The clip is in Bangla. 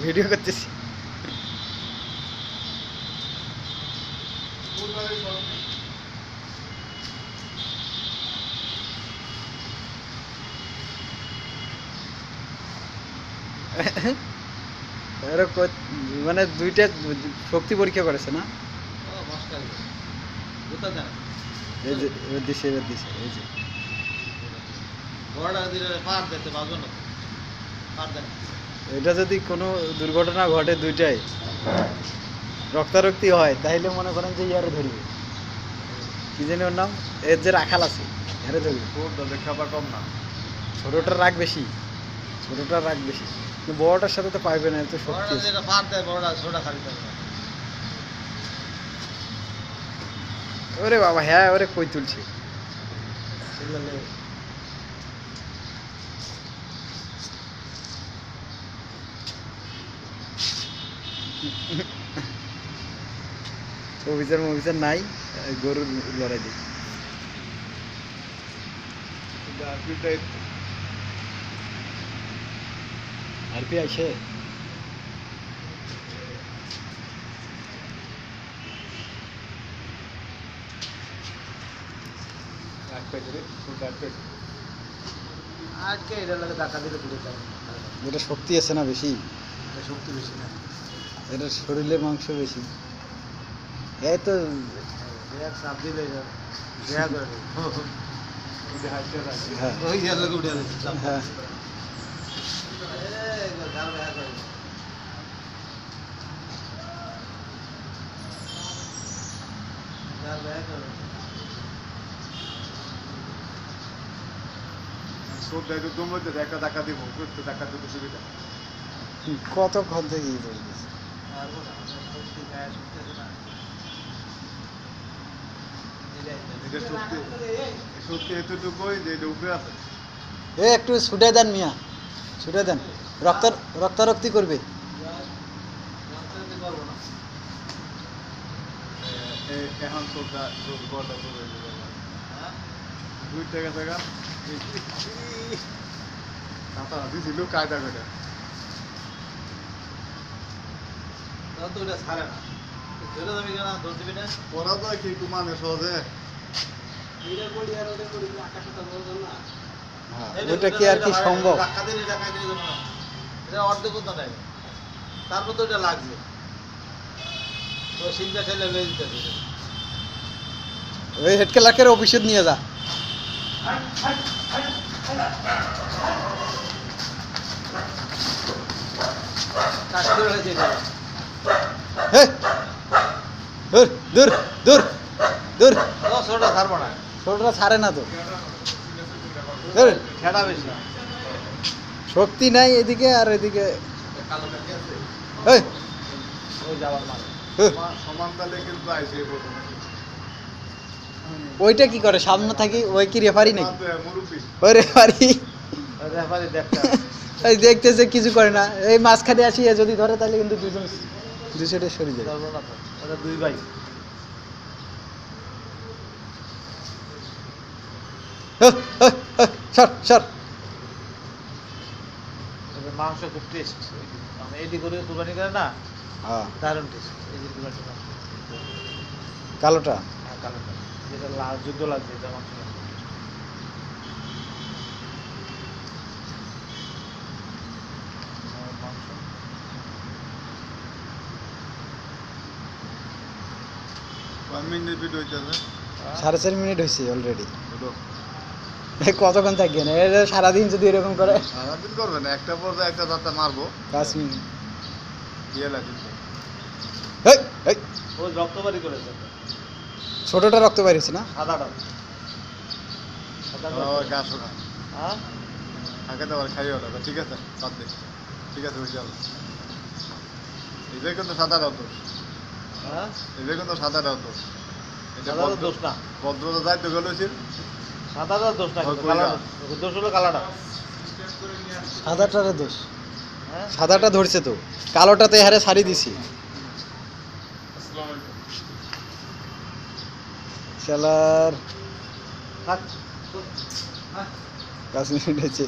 ভিডিও করতেছি। মানে দুইটা শক্তি পরীক্ষা করেছে না? এই যে এবার দিছে এই যে এটা যদি কোনো দুর্ঘটনা ঘটে দুইটাই রক্তারক্তি হয় তাহলে মনে করেন যে ইয়ারে ধরবে, কি জানি ওর নাম, এর যে রাখাল আছে ইয়ারে ধরবে। খাবার কম না, ছোটটার রাগ বেশি, ছোটটার রাগ বেশি, কিন্তু বড়টার সাথে তো পাইবে না, এত শক্তি। ওরে বাবা, হ্যাঁ ওরে কই তুলছে। অফিসার নাই, গরুর লড়াই দিই। আরপি আছে আজকে এটা লাগে টাকা দিলে পুরো এটা শক্তি আছে না বেশি, শক্তি বেশি না, এটা শরীরের মাংস বেশি। এই তো এক সাপ দিলে হ্যাঁ হ্যাঁ কতক্ষণ থেকে একটু ছুটে দেন মিয়া, ছুটে দেন, রক্তারক্তি করবে। এখন দুই টাকা টাকা দিছিল কায়দা করে ওরা তো কি মানে সহজে ওটা কি আর কি সম্ভব? অর্ধেক নেই, তারপর তো এটা লাগবে তো চিন্তা ছেলে লয়ে দিতে ওই হেড ক্লার্কের অফিসে নিয়ে যা। দূর দূর দূর, ছোটটা ছাড়ে না তো, শক্তি নাই এদিকে আর এদিকে। ওইটা কি করে সামনে থাকি, ওই কি রেফারি নাকি? ওই রেফারি দেখতেছে কিছু করে না, এই মাঝখানে আসি যদি ধরে তাহলে কিন্তু দুজন দুই সাইডে সরে যায়। দুই ভাই মাংস খুব টেস্ট, এটি করে কুরবানি করে না, দারুণ টেস্ট। কালোটা, হ্যাঁ কালোটা, যেটা লাল যুদ্ধ লাগছে এটা মাংস। সাড়ে 4 মিনিট হয়েছে অলরেডি। কতক্ষণ থাকবে না, সারাদিন যদি এরকম করে? সারাদিন করবে না, একটা পর্যায়ে একটা যাত্রা মারবো 5 মিনিট। ও রক্তবাড়ি করেছে, ছোটটা রক্ত বাইরেছে না? সাদাটা ঠিক আছে, ঠিক আছে, এদের কিন্তু সাদা রক্ত, এদের কিন্তু সাদা রক্ত, এটা দোষ না, ভদ্রতা দায়িত্ব গেল সাদাটা দোষ না, দোষ হলো কালাটা। সাদাটারে দোষ, হ্যাঁ সাদাটা ধরছে তো, কালোটাতে হারে সারি দিছি। শালার থাক, থাক। 5 মিনিট হয়েছে।